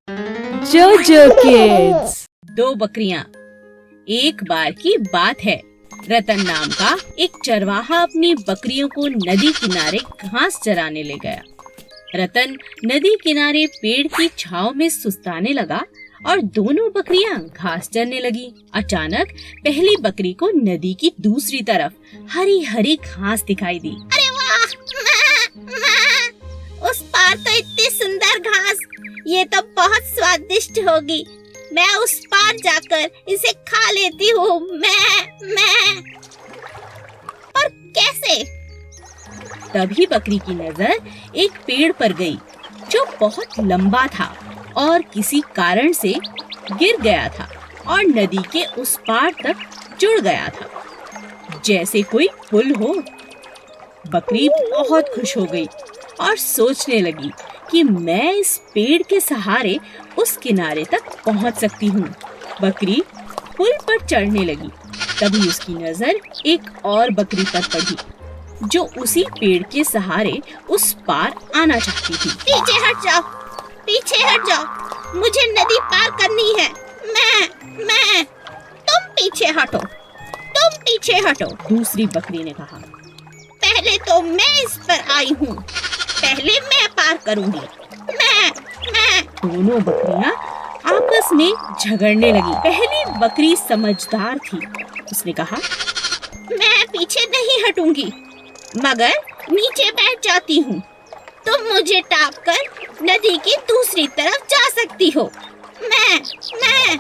जोजो किड्स। दो बकरियां। एक बार की बात है, रतन नाम का एक चरवाहा अपनी बकरियों को नदी किनारे घास चराने ले गया। रतन नदी किनारे पेड़ की छांव में सुस्ताने लगा और दोनों बकरियां घास चरने लगी। अचानक पहली बकरी को नदी की दूसरी तरफ हरी हरी घास दिखाई दी। अरे वाह, उस पार तो इतनी सुंदर घास, ये तो बहुत स्वादिष्ट होगी। मैं उस पार जाकर इसे खा लेती हूँ। मैं और कैसे? तभी बकरी की नजर एक पेड़ पर गई जो बहुत लंबा था और किसी कारण से गिर गया था और नदी के उस पार तक जुड़ गया था, जैसे कोई पुल हो। बकरी बहुत खुश हो गई और सोचने लगी कि मैं इस पेड़ के सहारे उस किनारे तक पहुंच सकती हूँ। बकरी पुल पर चढ़ने लगी। तभी उसकी नजर एक और बकरी पर पड़ी जो उसी पेड़ के सहारे उस पार आना चाहती थी। पीछे हट जाओ, पीछे हट जाओ, मुझे नदी पार करनी है। मैं तुम पीछे हटो, तुम पीछे हटो। दूसरी बकरी ने कहा, पहले तो मैं इस पर आई हूँ, पहले मैं पार करूँगी। मैं दोनों बकरियां आपस में झगड़ने लगी। पहली बकरी समझदार थी। उसने कहा, मैं पीछे नहीं हटूंगी, मगर नीचे बैठ जाती हूँ। तुम मुझे टाप कर नदी की दूसरी तरफ जा सकती हो। मैं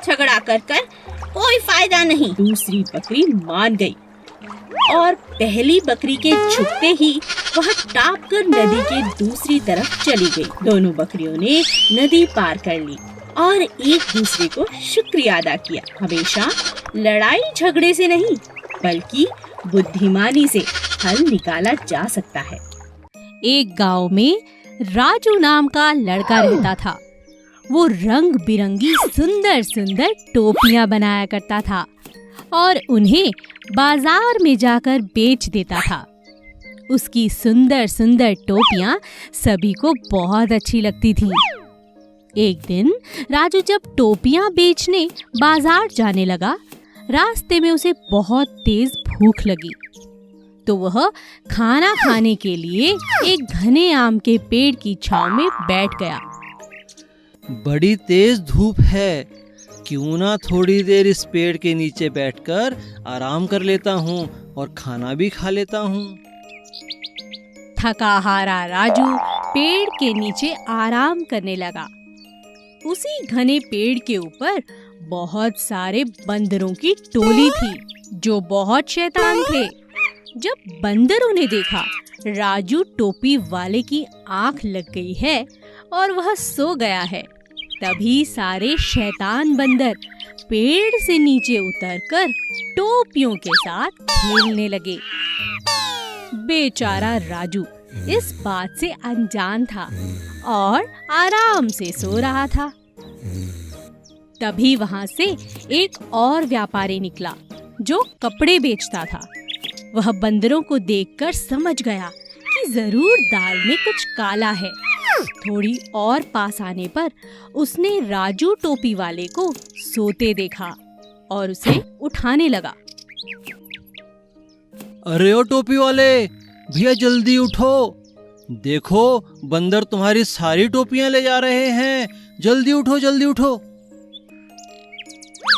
झगड़ा कर कोई फायदा नहीं। दूसरी बकरी मान गई और पहली बकरी के झुकते ही वह टाप कर नदी के दूसरी तरफ चली गई। दोनों बकरियों ने नदी पार कर ली और एक दूसरे को शुक्रिया अदा किया। हमेशा लड़ाई झगड़े से नहीं, बल्कि बुद्धिमानी से हल निकाला जा सकता है। एक गांव में राजू नाम का लड़का रहता था। वो रंग बिरंगी सुंदर सुंदर टोपियां बनाया करता था और उन्हें बाजार में जाकर बेच देता था। उसकी सुंदर सुंदर टोपियां सभी को बहुत अच्छी लगती थीं। एक दिन राजू जब टोपियां बेचने बाजार जाने लगा, रास्ते में उसे बहुत तेज भूख लगी, तो वह खाना खाने के लिए एक घने आम के पेड़ की छांव में बैठ गया। बड़ी तेज धूप है, क्यों ना थोड़ी देर इस पेड़ के नीचे बैठकर आराम कर लेता हूँ और खाना भी खा लेता हूँ। थका हारा राजू पेड़ के नीचे आराम करने लगा। उसी घने पेड़ के ऊपर बहुत सारे बंदरों की टोली थी जो बहुत शैतान थे। जब बंदरों ने देखा राजू टोपी वाले की आंख लग गई है और वह सो गया है, तभी सारे शैतान बंदर पेड़ से नीचे उतरकर टोपियों के साथ खेलने लगे। बेचारा राजू इस बात से अनजान था और आराम से सो रहा था। तभी वहां से एक और व्यापारी निकला जो कपड़े बेचता था। वह बंदरों को देखकर समझ गया कि जरूर दाल में कुछ काला है। थोड़ी और पास आने पर उसने राजू टोपी वाले को सोते देखा और उसे उठाने लगा। अरे ओ टोपी वाले भैया, जल्दी उठो, देखो बंदर तुम्हारी सारी टोपियां ले जा रहे हैं। जल्दी उठो, जल्दी उठो।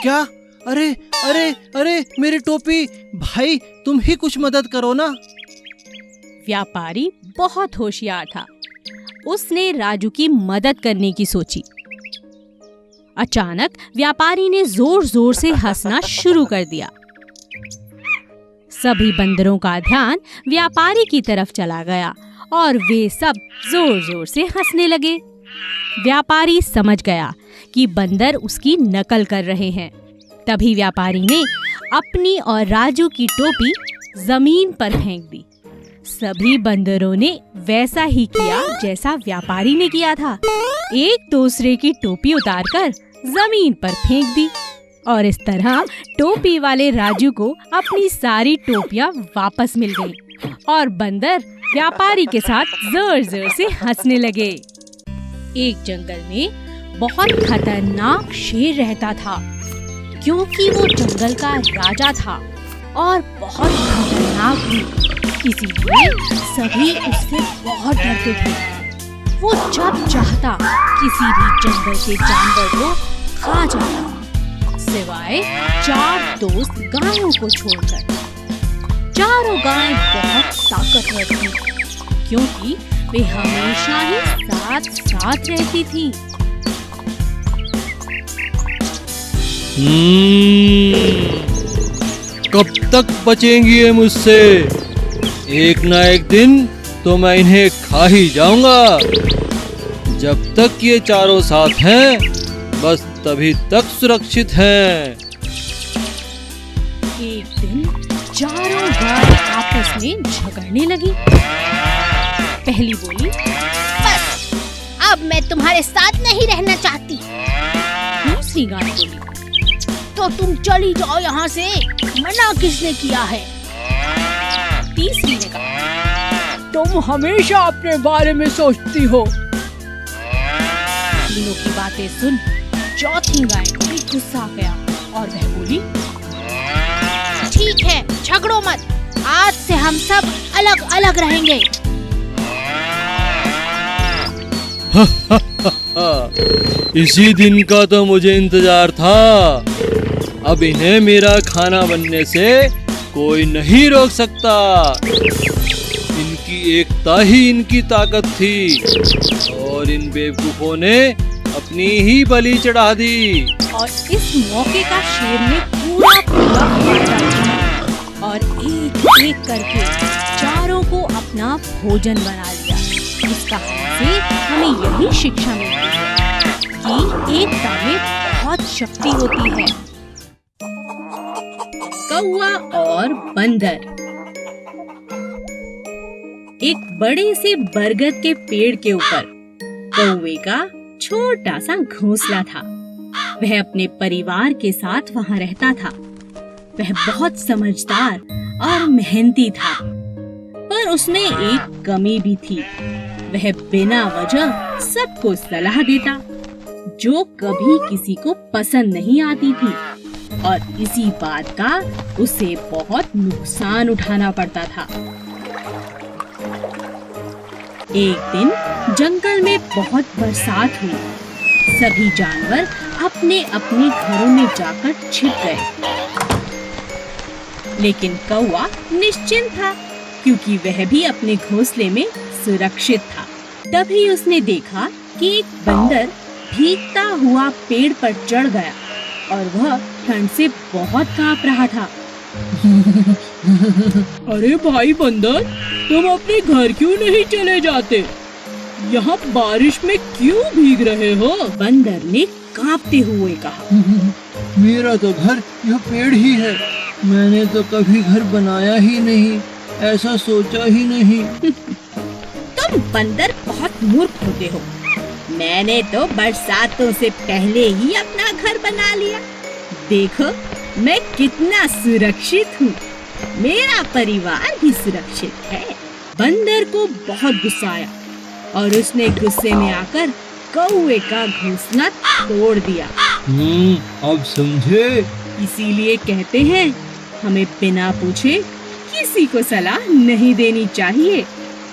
क्या? अरे अरे अरे मेरी टोपी! भाई तुम ही कुछ मदद करो ना। व्यापारी बहुत होशियार था। उसने राजू की मदद करने की सोची। अचानक व्यापारी ने जोर जोर से हंसना शुरू कर दिया। सभी बंदरों का ध्यान व्यापारी की तरफ चला गया और वे सब जोर जोर से हंसने लगे। व्यापारी समझ गया कि बंदर उसकी नकल कर रहे हैं। तभी व्यापारी ने अपनी और राजू की टोपी जमीन पर फेंक दी। सभी बंदरों ने वैसा ही किया जैसा व्यापारी ने किया था। एक दूसरे की टोपी उतारकर जमीन पर फेंक दी और इस तरह टोपी वाले राजू को अपनी सारी टोपियां वापस मिल गईं और बंदर व्यापारी के साथ जोर जोर से हंसने लगे। एक जंगल में बहुत खतरनाक शेर रहता था, क्योंकि वो जंगल का राजा था और बहुत खतरनाक भी। इसीलिए सभी उससे बहुत डरते थे। वो जब चाहता किसी भी जंगल के जानवर को खा जाता, सिवाय 4 दोस्त गायों को छोड़कर। चारों गायें बहुत ताकतवर थीं, क्योंकि वे हमेशा ही साथ साथ रहती थीं। कब तक बचेंगी ये मुझसे? एक ना एक दिन तो मैं इन्हें खा ही जाऊंगा। जब तक ये चारों साथ हैं, बस तभी तक सुरक्षित हैं। एक दिन चारों गाय आपस में झगड़ने लगी। पहली बोली, बस अब मैं तुम्हारे साथ नहीं रहना चाहती। दूसरी गाय बोली, तो तुम चली जाओ यहाँ से, मना किसने किया है? तीसरी ने कहा, तुम हमेशा अपने बारे में सोचती हो। तीनों की बातें सुन चौथी गाय को भी गुस्सा आ गया और वह बोली, ठीक है, झगड़ो मत, आज से हम सब अलग अलग रहेंगे। इसी दिन का तो मुझे इंतजार था। अब इन्हें मेरा खाना बनने से कोई नहीं रोक सकता। इनकी एकता ही इनकी ताकत थी और इन बेवकूफों ने अपनी ही बलि चढ़ा दी। और इस मौके का शेर ने पूरा फायदा उठाया और एक एक करके चारों को अपना भोजन बना लिया। इस कहानी से हमें यही शिक्षा मिलती है कि एकता में बहुत शक्ति होती है। कौवा और बंदर। एक बड़े से बरगद के पेड़ के ऊपर कौवे का छोटा सा घोंसला था। वह अपने परिवार के साथ वहां रहता था। वह बहुत समझदार और मेहनती था, पर उसमें एक कमी भी थी। वह बिना वजह सबको सलाह देता, जो कभी किसी को पसंद नहीं आती थी, और इसी बात का उसे बहुत नुकसान उठाना पड़ता था। एक दिन जंगल में बहुत बरसात हुई। सभी जानवर अपने अपने घरों में जाकर छिप गए, लेकिन कौवा निश्चिंत था, क्योंकि वह भी अपने घोंसले में सुरक्षित था। तभी उसने देखा कि एक बंदर भीगता हुआ पेड़ पर चढ़ गया और वह ठंड से बहुत कांप रहा था। अरे भाई बंदर, तुम अपने घर क्यों नहीं चले जाते? यहाँ बारिश में क्यों भीग रहे हो? बंदर ने कांपते हुए कहा, मेरा तो घर यह पेड़ ही है। मैंने तो कभी घर बनाया ही नहीं, ऐसा सोचा ही नहीं। तुम बंदर बहुत मूर्ख होते हो। मैंने तो बरसातों से पहले ही अपना घर बना लिया। देखो मैं कितना सुरक्षित हूँ। मेरा परिवार भी सुरक्षित है। बंदर को बहुत गुस्सा आया और उसने गुस्से में आकर कौवे का घोंसला तोड़ दिया। अब समझे? इसीलिए कहते हैं, हमें बिना पूछे किसी को सलाह नहीं देनी चाहिए।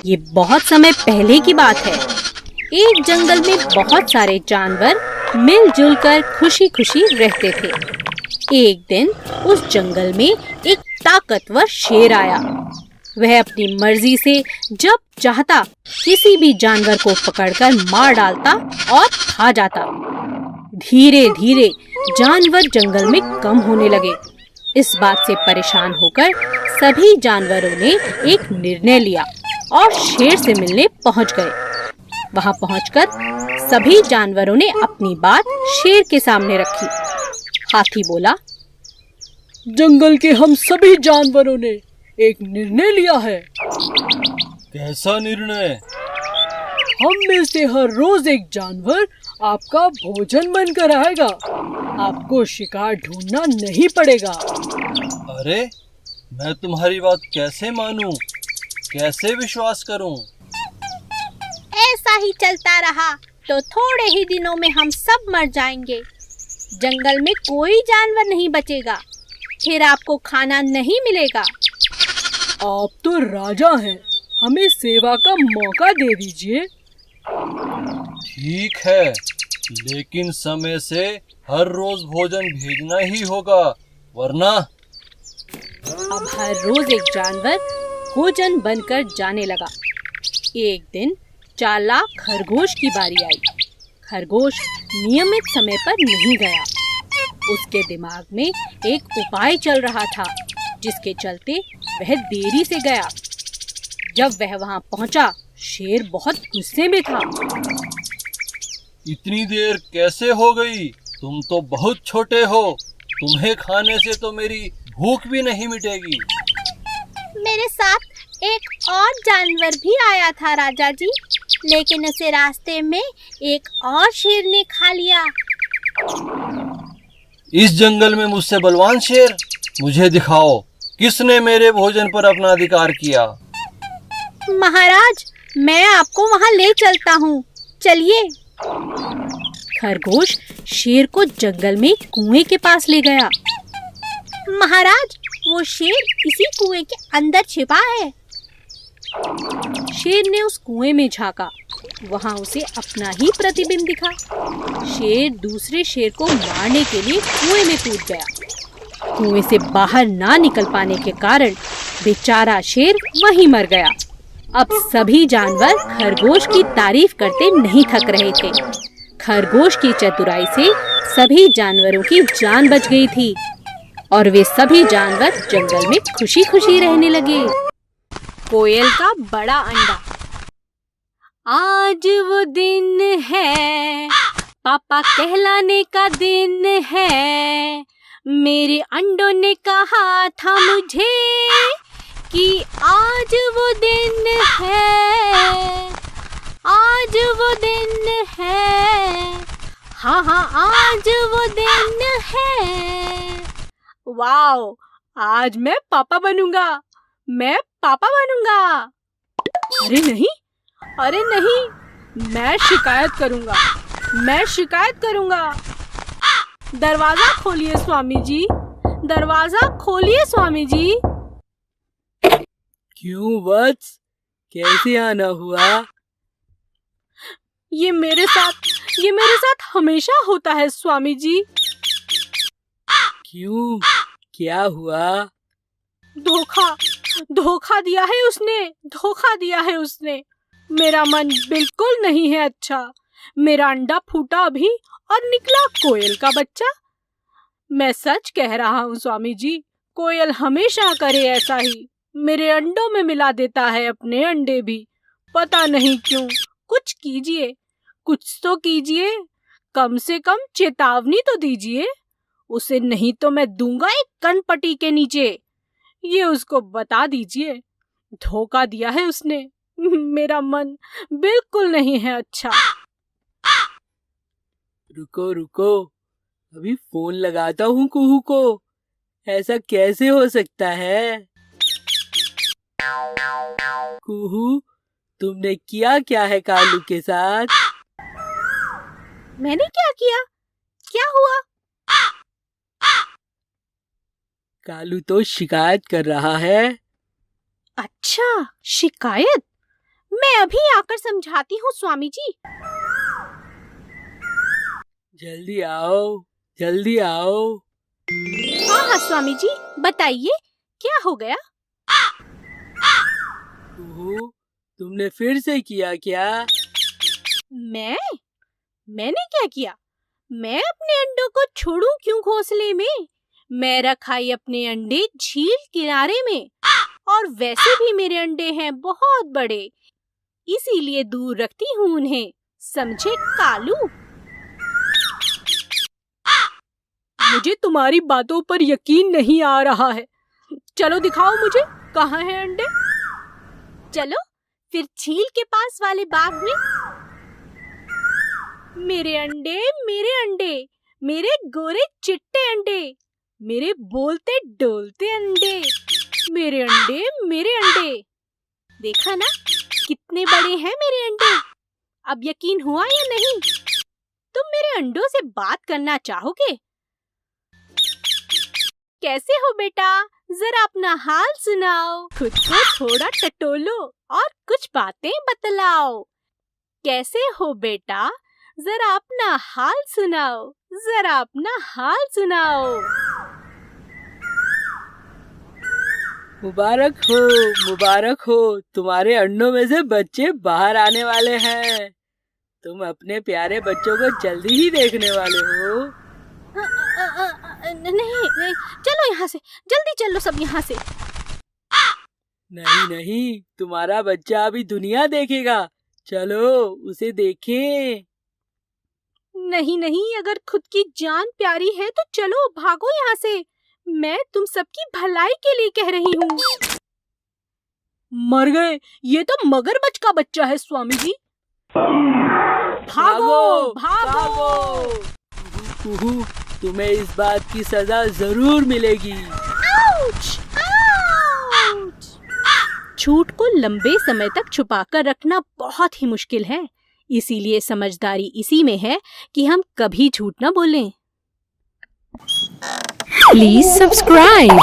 ये बहुत समय पहले की बात है। एक जंगल में बहुत सारे जानवर मिलजुल कर खुशी खुशी रहते थे। एक दिन उस जंगल में एक ताकतवर शेर आया। वह अपनी मर्जी से जब चाहता किसी भी जानवर को पकड़कर मार डालता और खा जाता। धीरे धीरे जानवर जंगल में कम होने लगे। इस बात से परेशान होकर सभी जानवरों ने एक निर्णय लिया और शेर से मिलने पहुंच गए। वहां पहुंचकर सभी जानवरों ने अपनी बात शेर के सामने रखी। हाथी बोला, जंगल के हम सभी जानवरों ने एक निर्णय लिया है। कैसा निर्णय? हम में से हर रोज एक जानवर आपका भोजन बनकर आएगा। आपको शिकार ढूंढना नहीं पड़ेगा। अरे, मैं तुम्हारी बात कैसे मानूं? कैसे विश्वास करूं? ऐसा ही चलता रहा। तो थोड़े ही दिनों में हम सब मर जाएंगे। जंगल में कोई जानवर नहीं बचेगा, फिर आपको खाना नहीं मिलेगा। आप तो राजा हैं, हमें सेवा का मौका दे दीजिए। ठीक है, लेकिन समय से हर रोज भोजन भेजना ही होगा, वरना। अब हर रोज एक जानवर भोजन बनकर जाने लगा। एक दिन चालाक खरगोश की बारी आई। खरगोश नियमित समय पर नहीं गया। उसके दिमाग में एक उपाय चल रहा था, जिसके चलते वह देरी से गया। जब वह वहां पहुंचा, शेर बहुत गुस्से में था। इतनी देर कैसे हो गई? तुम तो बहुत छोटे हो, तुम्हें खाने से तो मेरी भूख भी नहीं मिटेगी। मेरे साथ एक और जानवर भी आया था राजा जी, लेकिन उसे रास्ते में एक और शेर ने खा लिया। इस जंगल में मुझसे बलवान शेर? मुझे दिखाओ, किसने मेरे भोजन पर अपना अधिकार किया? महाराज, मैं आपको वहां ले चलता हूँ, चलिए। खरगोश शेर को जंगल में कुएं के पास ले गया। महाराज, वो शेर इसी कुएं के अंदर छिपा है। शेर ने उस कुएं में झांका। वहां उसे अपना ही प्रतिबिंब दिखा। शेर दूसरे शेर को मारने के लिए कुएं में कूद गया। कुएं से बाहर ना निकल पाने के कारण बेचारा शेर वहीं मर गया। अब सभी जानवर खरगोश की तारीफ करते नहीं थक रहे थे। खरगोश की चतुराई से सभी जानवरों की जान बच गई थी और वे सभी जानवर जंगल में खुशी खुशी रहने लगे। कोयल का बड़ा अंडा। आज वो दिन है, पापा कहलाने का दिन है। मेरे अंडों ने कहा था मुझे कि आज वो दिन है, आज वो दिन है, हाँ हाँ आज वो दिन है। वाओ, आज मैं पापा बनूंगा, मैं पापा बनूंगा। अरे नहीं, अरे नहीं, मैं शिकायत करूंगा, मैं शिकायत करूंगा। दरवाजा खोलिए स्वामी जी, दरवाजा खोलिए स्वामी जी। क्यों वत्स, कैसे आना हुआ? ये मेरे साथ हमेशा होता है स्वामी जी। क्यों, क्या हुआ? धोखा दिया है उसने, धोखा दिया है उसने। मेरा मन बिल्कुल नहीं है अच्छा। मेरा अंडा फूटा अभी और निकला कोयल का बच्चा। मैं सच कह रहा हूँ स्वामी जी, कोयल हमेशा करे ऐसा ही। मेरे अंडों में मिला देता है अपने अंडे भी, पता नहीं क्यों। कुछ कीजिए, कुछ तो कीजिए, कम से कम चेतावनी तो दीजिए उसे, नहीं तो मैं दूंगा एक कनपटी के नीचे। ये उसको बता दीजिए, धोखा दिया है उसने। मेरा मन बिल्कुल नहीं है अच्छा। रुको रुको, अभी फोन लगाता हूँ कुहू को। ऐसा कैसे हो सकता है? कुहू, तुमने किया क्या है कालू के साथ? मैंने क्या किया? क्या हुआ? कालू तो शिकायत कर रहा है। अच्छा, शिकायत? मैं अभी आकर समझाती हूँ स्वामी जी। जल्दी आओ, जल्दी आओ। हाँ हाँ स्वामी जी, बताइए क्या हो गया? कुहू, तुमने फिर से किया क्या? मैंने क्या किया? मैं अपने अंडों को छोड़ूं क्यों घोंसले में? मैं रखाई अपने अंडे झील किनारे में, और वैसे भी मेरे अंडे हैं बहुत बड़े, इसीलिए दूर रखती हूँ उन्हें, समझे कालू? मुझे तुम्हारी बातों पर यकीन नहीं आ रहा है। चलो दिखाओ मुझे, कहाँ हैं अंडे? चलो फिर झील के पास वाले बाग में। मेरे अंडे, मेरे अंडे, मेरे गोरे चिट्टे अंडे, मेरे बोलते डोलते अंडे, मेरे अंडे, मेरे अंडे। देखा ना कितने बड़े हैं मेरे अंडे? अब यकीन हुआ या नहीं? तुम मेरे अंडों से बात करना चाहोगे? कैसे हो बेटा? जरा अपना हाल सुनाओ, खुद को थोड़ा टटोलो और कुछ बातें बतलाओ। कैसे हो बेटा? जरा अपना हाल सुनाओ, जरा अपना हाल सुनाओ। मुबारक हो, तुम्हारे अंडों में से बच्चे बाहर आने वाले हैं। तुम अपने प्यारे बच्चों को जल्दी ही देखने वाले हो। नहीं, चलो यहाँ से, जल्दी चलो सब यहाँ से। नहीं, तुम्हारा बच्चा अभी दुनिया देखेगा। चलो उसे देखें। नहीं, अगर खुद की जान प्यारी है तो चलो भागो यहाँ से। मैं तुम सबकी भलाई के लिए कह रही हूँ। मर गए, ये तो मगरमच्छ का बच्चा है स्वामी जी। भागो। तुम्हें इस बात की सजा जरूर मिलेगी। झूठ को लंबे समय तक छुपाकर रखना बहुत ही मुश्किल है, इसीलिए समझदारी इसी में है कि हम कभी झूठ न बोलें। Please subscribe.